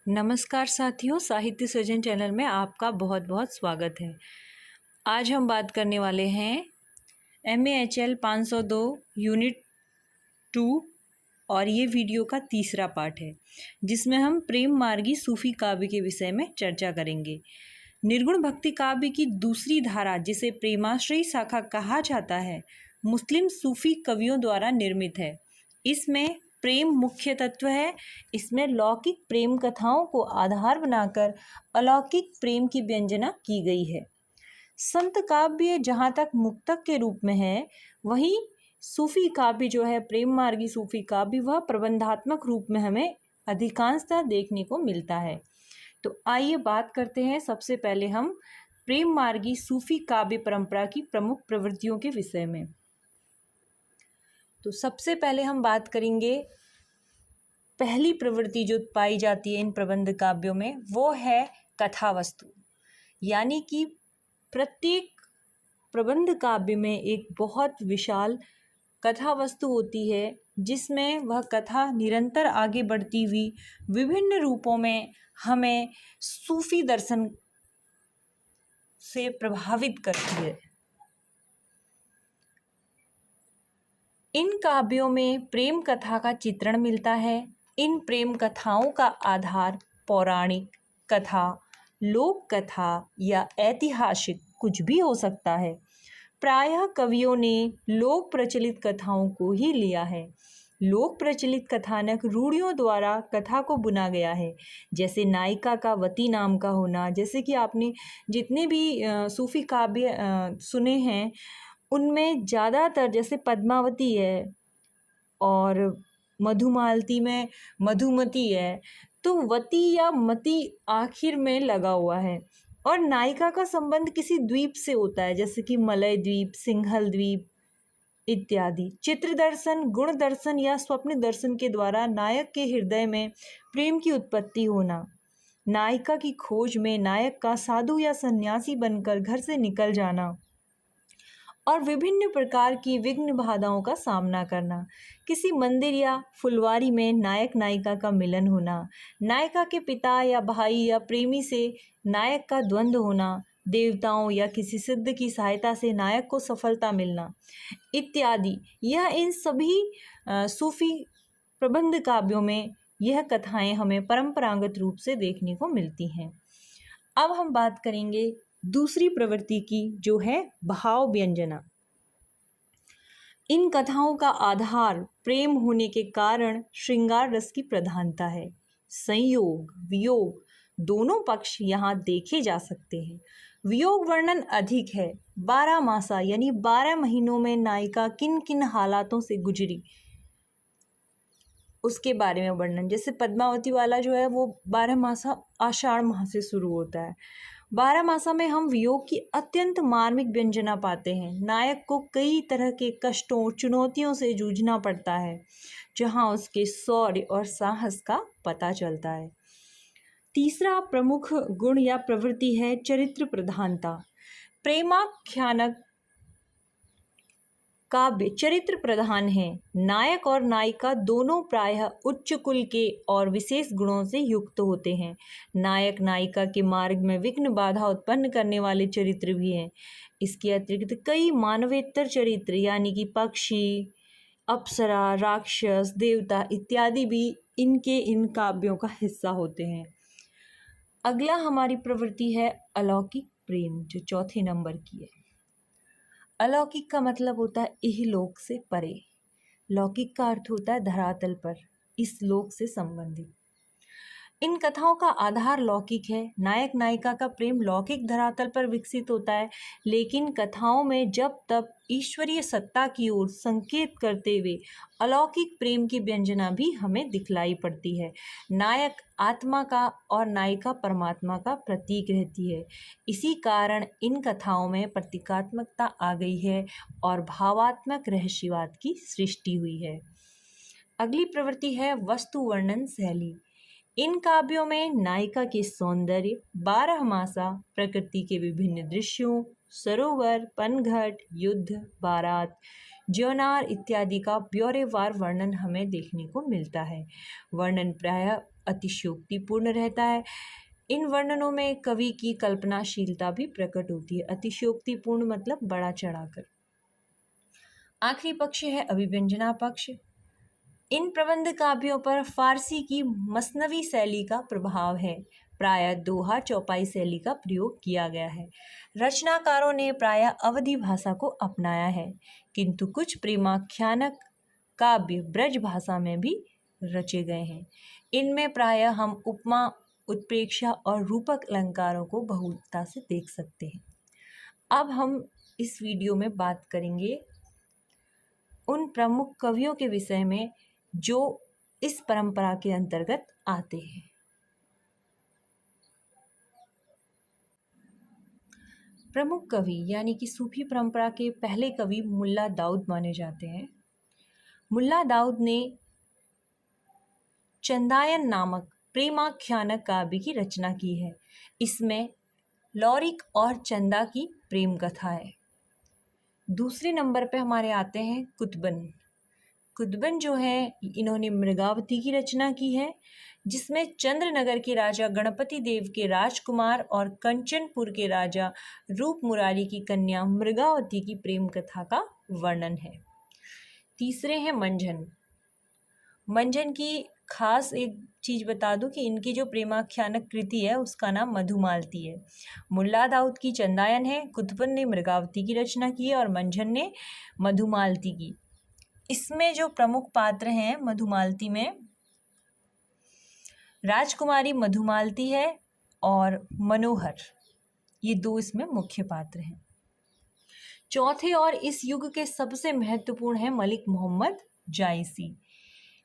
नमस्कार साथियों, साहित्य सृजन चैनल में आपका बहुत बहुत स्वागत है। आज हम बात करने वाले हैं MAHL 502 यूनिट 2 और ये वीडियो का तीसरा पार्ट है जिसमें हम प्रेम मार्गी सूफी काव्य के विषय में चर्चा करेंगे। निर्गुण भक्ति काव्य की दूसरी धारा जिसे प्रेमाश्रयी शाखा कहा जाता है, मुस्लिम सूफी कवियों द्वारा निर्मित है। इसमें प्रेम मुख्य तत्व है। इसमें लौकिक प्रेम कथाओं को आधार बनाकर अलौकिक प्रेम की व्यंजना की गई है। संत काव्य जहाँ तक मुक्तक के रूप में है, वहीं सूफी काव्य जो है, प्रेम मार्गी सूफी काव्य, वह प्रबंधात्मक रूप में हमें अधिकांशतः देखने को मिलता है। तो आइए बात करते हैं सबसे पहले हम प्रेम मार्गी सूफी काव्य परंपरा की प्रमुख प्रवृत्तियों के विषय में। तो सबसे पहले हम बात करेंगे, पहली प्रवृत्ति जो पाई जाती है इन प्रबंध काव्यों में, वो है कथा वस्तु। यानी कि प्रत्येक प्रबंध काव्य में एक बहुत विशाल कथा वस्तु होती है जिसमें वह कथा निरंतर आगे बढ़ती हुई विभिन्न रूपों में हमें सूफी दर्शन से प्रभावित करती है। इन काव्यों में प्रेम कथा का चित्रण मिलता है। इन प्रेम कथाओं का आधार पौराणिक कथा, लोक कथा या ऐतिहासिक कुछ भी हो सकता है। प्रायः कवियों ने लोक प्रचलित कथाओं को ही लिया है। लोक प्रचलित कथानक रूढ़ियों द्वारा कथा को बुना गया है, जैसे नायिका का वती नाम का होना। जैसे कि आपने जितने भी सूफी काव्य सुने हैं, उनमें ज़्यादातर जैसे पद्मावती है और मधुमालती में मधुमती है, तो वती या मती आखिर में लगा हुआ है। और नायिका का संबंध किसी द्वीप से होता है, जैसे कि मलय द्वीप, सिंघल द्वीप इत्यादि। चित्र दर्शन, गुण दर्शन या स्वप्न दर्शन के द्वारा नायक के हृदय में प्रेम की उत्पत्ति होना। नायिका की खोज में नायक का साधु या सन्यासी बनकर घर से निकल जाना और विभिन्न प्रकार की विघ्न बाधाओं का सामना करना। किसी मंदिर या फुलवारी में नायक नायिका का मिलन होना। नायिका के पिता या भाई या प्रेमी से नायक का द्वंद्व होना। देवताओं या किसी सिद्ध की सहायता से नायक को सफलता मिलना इत्यादि। यह इन सभी सूफी प्रबंध काव्यों में यह कथाएं हमें परंपरागत रूप से देखने को मिलती हैं। अब हम बात करेंगे दूसरी प्रवृत्ति की, जो है भाव व्यंजना। इन कथाओं का आधार प्रेम होने के कारण श्रृंगार रस की प्रधानता है। संयोग वियोग दोनों पक्ष यहाँ देखे जा सकते हैं। वियोग वर्णन अधिक है। 12 मासा यानी 12 महीनों में नायिका किन किन हालातों से गुजरी, उसके बारे में वर्णन। जैसे पद्मावती वाला जो है वो 12 मासा आषाढ़ माह से शुरू होता है। 12 मासा में हम वियोग की अत्यंत मार्मिक व्यंजना पाते हैं। नायक को कई तरह के कष्टों, चुनौतियों से जूझना पड़ता है, जहां उसके शौर्य और साहस का पता चलता है। तीसरा प्रमुख गुण या प्रवृत्ति है चरित्र प्रधानता। प्रेमाख्यानक काव्य चरित्र प्रधान है। नायक और नायिका दोनों प्रायः उच्च कुल के और विशेष गुणों से युक्त होते हैं। नायक नायिका के मार्ग में विघ्न बाधा उत्पन्न करने वाले चरित्र भी हैं। इसके अतिरिक्त कई मानवेतर चरित्र यानी कि पक्षी, अप्सरा, राक्षस, देवता इत्यादि भी इन काव्यों का हिस्सा होते हैं। अगला हमारी प्रवृत्ति है अलौकिक प्रेम, जो चौथे नंबर की है। अलौकिक का मतलब होता है इहलोक से परे। लौकिक का अर्थ होता है धरातल पर, इस लोक से संबंधित। इन कथाओं का आधार लौकिक है। नायक नायिका का प्रेम लौकिक धरातल पर विकसित होता है, लेकिन कथाओं में जब तब ईश्वरीय सत्ता की ओर संकेत करते हुए अलौकिक प्रेम की व्यंजना भी हमें दिखलाई पड़ती है। नायक आत्मा का और नायिका परमात्मा का प्रतीक रहती है। इसी कारण इन कथाओं में प्रतीकात्मकता आ गई है और भावात्मक रहस्यवाद की सृष्टि हुई है। अगली प्रवृत्ति है वस्तु वर्णन शैली। इन काव्यों में नायिका के सौंदर्य, 12 मासा, प्रकृति के विभिन्न दृश्यों, सरोवर, पनघट, युद्ध, बारात, ज्योनार इत्यादि का ब्यौरेवार वर्णन हमें देखने को मिलता है। वर्णन प्रायः अतिशयोक्तिपूर्ण रहता है। इन वर्णनों में कवि की कल्पनाशीलता भी प्रकट होती है। अतिशयोक्तिपूर्ण मतलब बड़ा चढ़ाकर। आखिरी पक्ष है अभिव्यंजना पक्ष। इन प्रबंध काव्यों पर फारसी की मसनवी शैली का प्रभाव है। प्रायः दोहा चौपाई शैली का प्रयोग किया गया है। रचनाकारों ने प्रायः अवधी भाषा को अपनाया है, किंतु कुछ प्रेमाख्यानक काव्य ब्रज भाषा में भी रचे गए हैं। इनमें प्रायः हम उपमा, उत्प्रेक्षा और रूपक अलंकारों को बहुलता से देख सकते हैं। अब हम इस वीडियो में बात करेंगे उन प्रमुख कवियों के विषय में जो इस परंपरा के अंतर्गत आते हैं। प्रमुख कवि यानी कि सूफी परंपरा के पहले कवि मुल्ला दाऊद माने जाते हैं। मुल्ला दाऊद ने चंदायन नामक प्रेमाख्यानक काव्य की रचना की है। इसमें लौरिक और चंदा की प्रेम कथा है। दूसरे नंबर पे हमारे आते हैं कुतुबन। कुतुबन जो है, इन्होंने मृगावती की रचना की है, जिसमें चंद्रनगर के राजा गणपति देव के राजकुमार और कंचनपुर के राजा रूप मुरारी की कन्या मृगावती की प्रेम कथा का वर्णन है। तीसरे हैं मंझन। मंझन की खास एक चीज़ बता दूं कि इनकी जो प्रेमाख्यानक कृति है उसका नाम मधुमालती है। मुल्ला दाऊद की चंदायन है, कुतुबन ने मृगावती की रचना की है और मंझन ने मधुमालती की। इसमें जो प्रमुख पात्र हैं मधुमालती में, राजकुमारी मधुमालती है और मनोहर, ये दो इसमें मुख्य पात्र हैं। चौथे और इस युग के सबसे महत्वपूर्ण हैं मलिक मोहम्मद जायसी।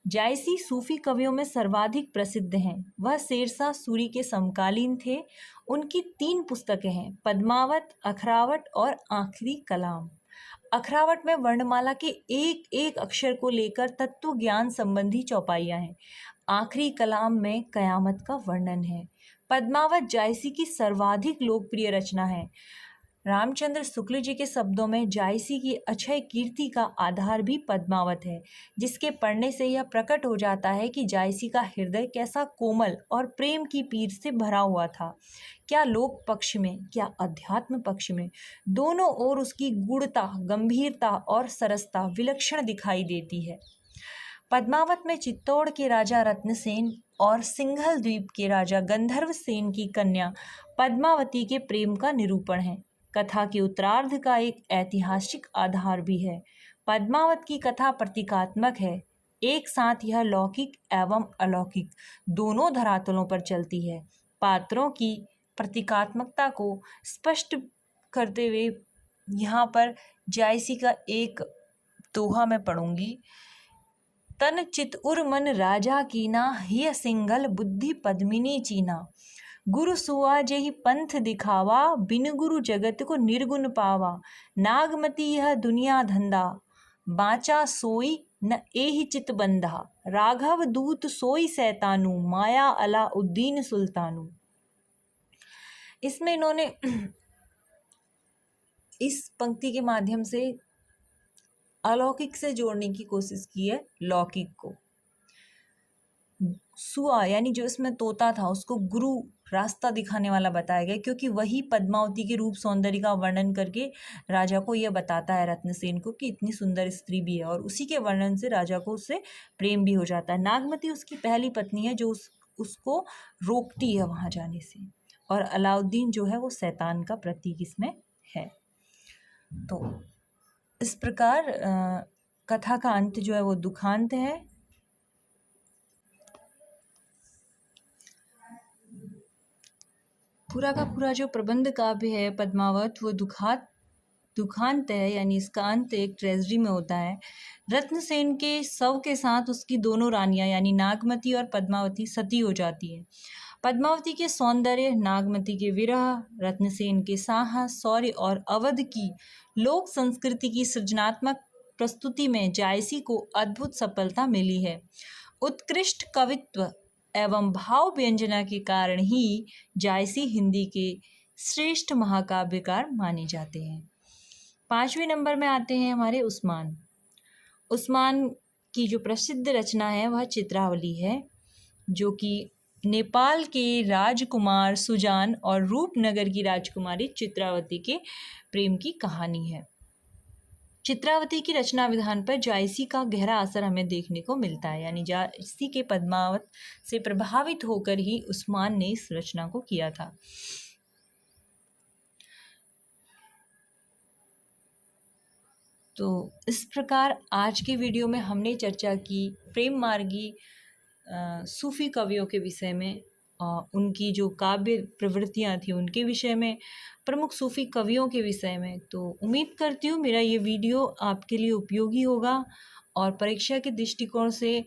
जायसी सूफी कवियों में सर्वाधिक प्रसिद्ध हैं। वह शेरशाह सूरी के समकालीन थे। उनकी 3 पुस्तकें हैं, पद्मावत, अखरावट और आखिरी कलाम। अखरावट में वर्णमाला के एक एक अक्षर को लेकर तत्व ज्ञान संबंधी चौपाइयाँ हैं। आखिरी कलाम में कयामत का वर्णन है। पद्मावत जायसी की सर्वाधिक लोकप्रिय रचना है। रामचंद्र शुक्ल जी के शब्दों में जायसी की अक्षय कीर्ति का आधार भी पद्मावत है, जिसके पढ़ने से यह प्रकट हो जाता है कि जायसी का हृदय कैसा कोमल और प्रेम की पीर से भरा हुआ था। क्या लोक पक्ष में, क्या अध्यात्म पक्ष में, दोनों ओर उसकी गूढ़ता, गंभीरता और सरसता विलक्षण दिखाई देती है। पद्मावत में चित्तौड़ के राजा रत्नसेन और सिंघल द्वीप के राजा गंधर्व सेन की कन्या पद्मावती के प्रेम का निरूपण है। कथा के उत्तरार्ध का एक ऐतिहासिक आधार भी है। पद्मावत की कथा प्रतीकात्मक है। एक साथ यह लौकिक एवं अलौकिक दोनों धरातलों पर चलती है। पात्रों की प्रतीकात्मकता को स्पष्ट करते हुए यहाँ पर जायसी का एक दोहा मैं पढ़ूंगी। तन चित उर मन राजा कीना, हिय सिंघल बुद्धि पद्मिनी चीना। गुरु सुआ जेहि पंथ दिखावा, बिन गुरु जगत को निर्गुण पावा। नागमती यह दुनिया धंधा, बाचा सोई न एहि चित बंधा। राघव दूत सोई सैतानु, माया अलाउद्दीन सुल्तानु। इसमें इन्होंने इस पंक्ति के माध्यम से अलौकिक से जोड़ने की कोशिश की है लौकिक को। सुआ यानी जो इसमें तोता था उसको गुरु रास्ता दिखाने वाला बताया गया, क्योंकि वही पद्मावती के रूप सौंदर्य का वर्णन करके राजा को यह बताता है रत्नसेन को कि इतनी सुंदर स्त्री भी है, और उसी के वर्णन से राजा को उससे प्रेम भी हो जाता है। नागमती उसकी पहली पत्नी है जो उसको रोकती है वहाँ जाने से, और अलाउद्दीन जो है वो शैतान का प्रतीक इसमें है। तो इस प्रकार कथा का अंत जो है वो दुखांत है। पूरा का पूरा जो प्रबंध काव्य है पद्मावत वो दुखांत है, यानी इसका अंत एक ट्रेजेडी में होता है। रत्नसेन के शव के साथ उसकी दोनों रानियां यानी नागमती और पद्मावती सती हो जाती है। पद्मावती के सौंदर्य, नागमती के विरह, रत्नसेन के साहस, शौर्य और अवध की लोक संस्कृति की सृजनात्मक प्रस्तुति में जायसी को अद्भुत सफलता मिली है। उत्कृष्ट कवित्व एवं भाव व्यंजना के कारण ही जायसी हिंदी के श्रेष्ठ महाकाव्यकार माने जाते हैं। 5वें नंबर में आते हैं हमारे उस्मान। उस्मान की जो प्रसिद्ध रचना है वह चित्रावली है। जो कि नेपाल के राजकुमार सुजान और रूपनगर की राजकुमारी चित्रावती के प्रेम की कहानी है। चित्रावती की रचना विधान पर जायसी का गहरा असर हमें देखने को मिलता है, यानी जायसी के पद्मावत से प्रभावित होकर ही उस्मान ने इस रचना को किया था। तो इस प्रकार आज के वीडियो में हमने चर्चा की प्रेम मार्गी सूफी कवियों के विषय में, उनकी जो काव्य प्रवृत्तियाँ थी उनके विषय में, प्रमुख सूफी कवियों के विषय में। तो उम्मीद करती हूँ मेरा ये वीडियो आपके लिए उपयोगी होगा और परीक्षा के दृष्टिकोण से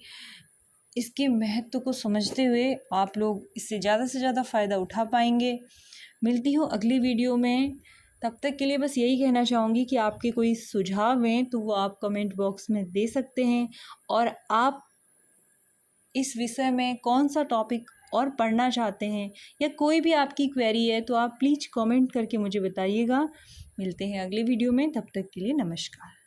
इसके महत्व को समझते हुए आप लोग इससे ज़्यादा से ज़्यादा फ़ायदा उठा पाएंगे। मिलती हूँ अगली वीडियो में। तब तक के लिए बस यही कहना चाहूँगी कि आपके कोई सुझाव हैं तो वो आप कमेंट बॉक्स में दे सकते हैं, और आप इस विषय में कौन सा टॉपिक और पढ़ना चाहते हैं या कोई भी आपकी क्वेरी है तो आप प्लीज़ कमेंट करके मुझे बताइएगा। मिलते हैं अगले वीडियो में, तब तक के लिए नमस्कार।